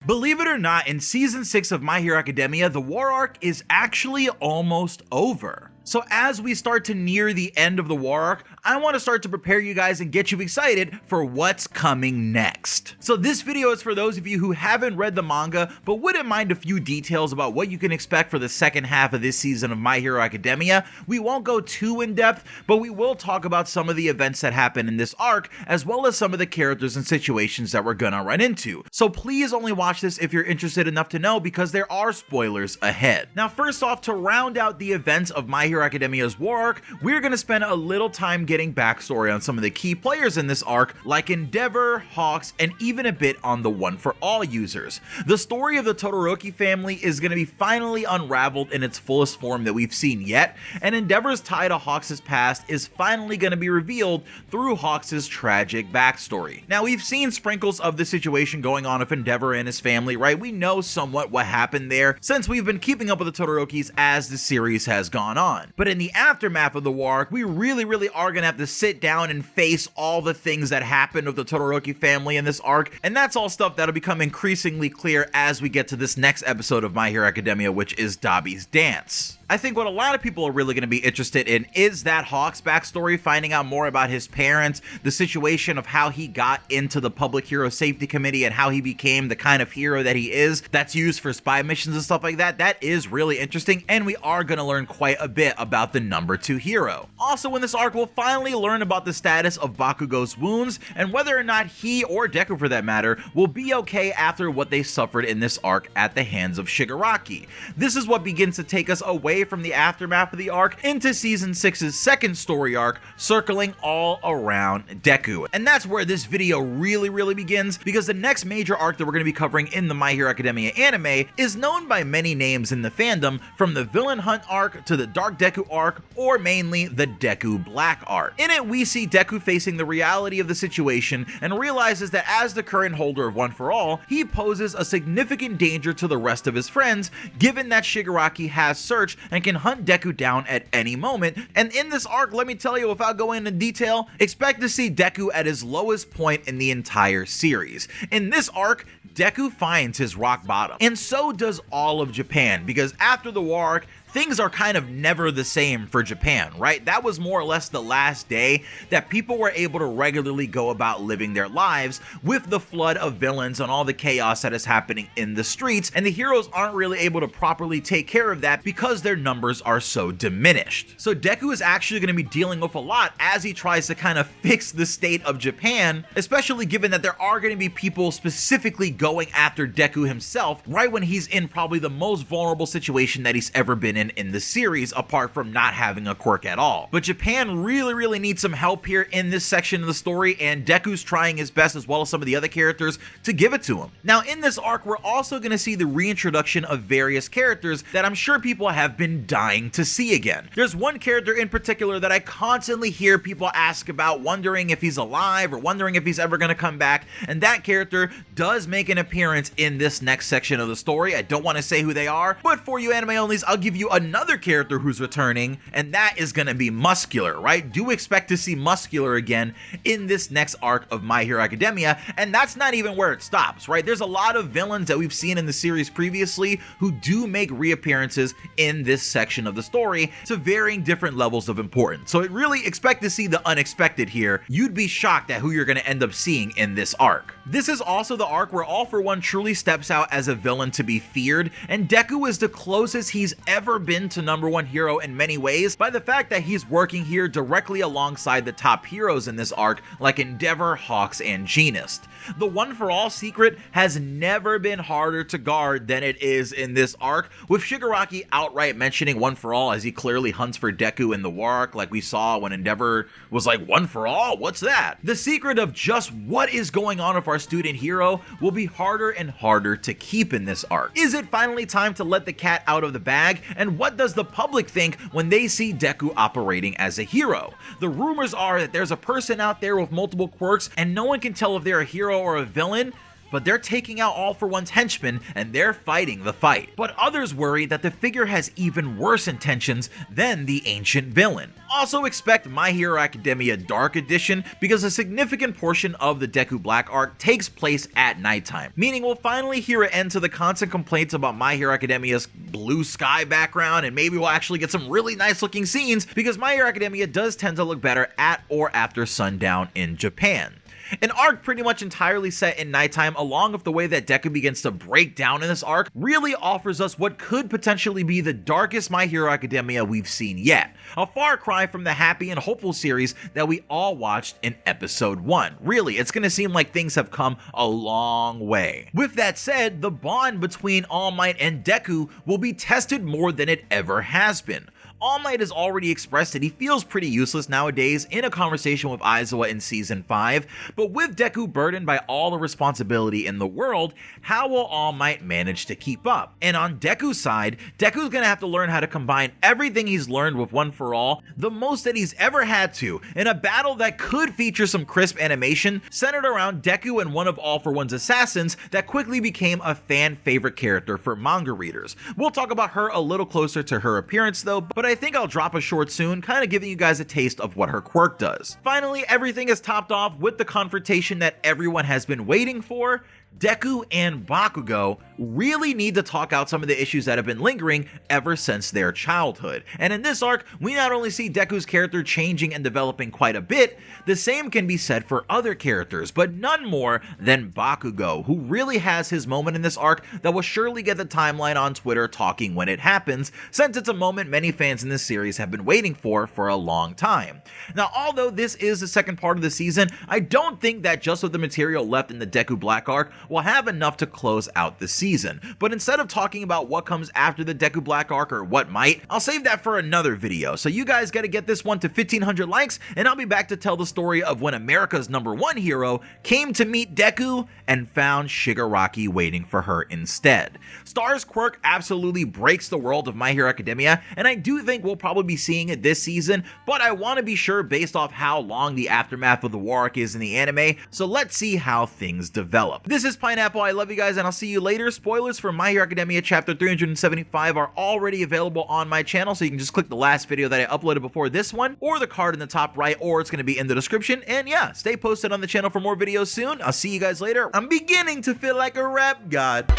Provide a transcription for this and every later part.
Believe it or not, in Season 6 of My Hero Academia, the war arc is actually almost over. So as we start to near the end of the war arc, I want to start to prepare you guys and get you excited for what's coming next. So this video is for those of you who haven't read the manga, but wouldn't mind a few details about what you can expect for the second half of this season of My Hero Academia. We won't go too in depth, but we will talk about some of the events that happen in this arc, as well as some of the characters and situations that we're gonna run into. So please only watch this if you're interested enough to know, because there are spoilers ahead. Now first off, to round out the events of My Hero Academia's war arc, we're gonna spend a little time getting backstory on some of the key players in this arc, like Endeavor, Hawks, and even a bit on the One for All users. The story of the Todoroki family is gonna be finally unraveled in its fullest form that we've seen yet, and Endeavor's tie to Hawks' past is finally gonna be revealed through Hawks' tragic backstory. Now we've seen sprinkles of the situation going on with Endeavor and his family, right? We know somewhat what happened there since we've been keeping up with the Todorokis as the series has gone on. But in the aftermath of the war arc, we really are gonna have to sit down and face all the things that happened with the Todoroki family in this arc, and that's all stuff that'll become increasingly clear as we get to this next episode of My Hero Academia, which is Dabi's Dance. I think what a lot of people are really going to be interested in is that Hawks backstory, finding out more about his parents, the situation of how he got into the Public Hero Safety Committee and how he became the kind of hero that he is that's used for spy missions and stuff like that. That is really interesting, and we are going to learn quite a bit about the number 2 hero. Also in this arc, we'll finally learn about the status of Bakugo's wounds and whether or not he, or Deku for that matter, will be okay after what they suffered in this arc at the hands of Shigaraki. This is what begins to take us away from the aftermath of the arc into Season 6's second story arc, circling all around Deku. And that's where this video really begins, because the next major arc that we're going to be covering in the My Hero Academia anime is known by many names in the fandom, from the Villain Hunt arc to the Dark Deku arc, or mainly the Deku Black arc. In it, we see Deku facing the reality of the situation and realizes that as the current holder of One for All, he poses a significant danger to the rest of his friends, given that Shigaraki has searched and can hunt Deku down at any moment. And in this arc, let me tell you, without going into detail, expect to see Deku at his lowest point in the entire series. In this arc, Deku finds his rock bottom, and so does all of Japan, because after the war arc, things are kind of never the same for Japan, right? That was more or less the last day that people were able to regularly go about living their lives with the flood of villains and all the chaos that is happening in the streets, and the heroes aren't really able to properly take care of that because their numbers are so diminished. So Deku is actually going to be dealing with a lot as he tries to kind of fix the state of Japan, especially given that there are going to be people specifically going after Deku himself right when he's in probably the most vulnerable situation that he's ever been in the series, apart from not having a quirk at all. But Japan really needs some help here in this section of the story, and Deku's trying his best, as well as some of the other characters, to give it to him. Now in this arc, we're also going to see the reintroduction of various characters that I'm sure people have been dying to see again. There's one character in particular that I constantly hear people ask about, wondering if he's alive or wondering if he's ever going to come back, and that character does make an appearance in this next section of the story. I don't want to say who they are, but for you anime onlys, I'll give you another character who's returning, and that is going to be Muscular, right? Do expect to see Muscular again in this next arc of My Hero Academia, and that's not even where it stops, right? There's a lot of villains that we've seen in the series previously who do make reappearances in this section of the story to varying different levels of importance. So really expect to see the unexpected here. You'd be shocked at who you're going to end up seeing in this arc. This is also the arc where All For One truly steps out as a villain to be feared, and Deku is the closest he's ever been to number 1 hero in many ways, by the fact that he's working here directly alongside the top heroes in this arc, like Endeavor, Hawks, and Genist. The One for All secret has never been harder to guard than it is in this arc, with Shigaraki outright mentioning One for All as he clearly hunts for Deku in the war arc, like we saw when Endeavor was like, "One for All? What's that?" The secret of just what is going on with our student hero will be harder and harder to keep in this arc. Is it finally time to let the cat out of the bag? And what does the public think when they see Deku operating as a hero? The rumors are that there's a person out there with multiple quirks and no one can tell if they're a hero or a villain. but they're taking out All For One's henchmen and they're fighting the fight. But others worry that the figure has even worse intentions than the ancient villain. Also expect My Hero Academia Dark Edition because a significant portion of the Deku Black arc takes place at nighttime, meaning we'll finally hear an end to the constant complaints about My Hero Academia's blue sky background, and maybe we'll actually get some really nice looking scenes because My Hero Academia does tend to look better at or after sundown in Japan. An arc pretty much entirely set in nighttime, along with the way that Deku begins to break down in this arc, really offers us what could potentially be the darkest My Hero Academia we've seen yet. A far cry from the happy and hopeful series that we all watched in episode 1. Really, it's gonna seem like things have come a long way. With that said, the bond between All Might and Deku will be tested more than it ever has been. All Might has already expressed that he feels pretty useless nowadays in a conversation with Aizawa in Season 5, but with Deku burdened by all the responsibility in the world, how will All Might manage to keep up? And on Deku's side, Deku's gonna have to learn how to combine everything he's learned with One For All, the most that he's ever had to, in a battle that could feature some crisp animation centered around Deku and one of All For One's assassins that quickly became a fan favorite character for manga readers. We'll talk about her a little closer to her appearance though, but I think I'll drop a short soon, kind of giving you guys a taste of what her quirk does. Finally, everything is topped off with the confrontation that everyone has been waiting for. Deku and Bakugo really need to talk out some of the issues that have been lingering ever since their childhood. And in this arc, we not only see Deku's character changing and developing quite a bit, the same can be said for other characters, but none more than Bakugo, who really has his moment in this arc that will surely get the timeline on Twitter talking when it happens, since it's a moment many fans in this series have been waiting for a long time. Now, although this is the second part of the season, I don't think that just with the material left in the Deku Black arc will have enough to close out the season. But instead of talking about what comes after the Deku Black arc or what might, I'll save that for another video. So you guys gotta get this one to 1,500 likes, and I'll be back to tell the story of when America's #1 hero came to meet Deku and found Shigaraki waiting for her instead. Star's quirk absolutely breaks the world of My Hero Academia, and I do think we'll probably be seeing it this season, but I want to be sure based off how long the aftermath of the war arc is in the anime, so let's see how things develop. This is Pineapple, I love you guys, and I'll see you later. Spoilers for My Hero Academia chapter 375 are already available on my channel, so you can just click the last video that I uploaded before this one, or the card in the top right, or it's going to be in the description. And yeah, stay posted on the channel for more videos soon. I'll see you guys later. I'm beginning to feel like a rap god.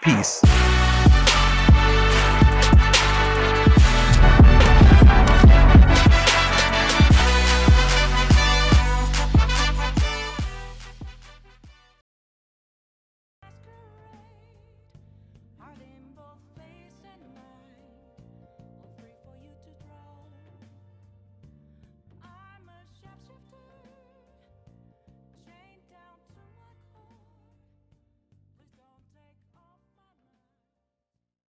Peace.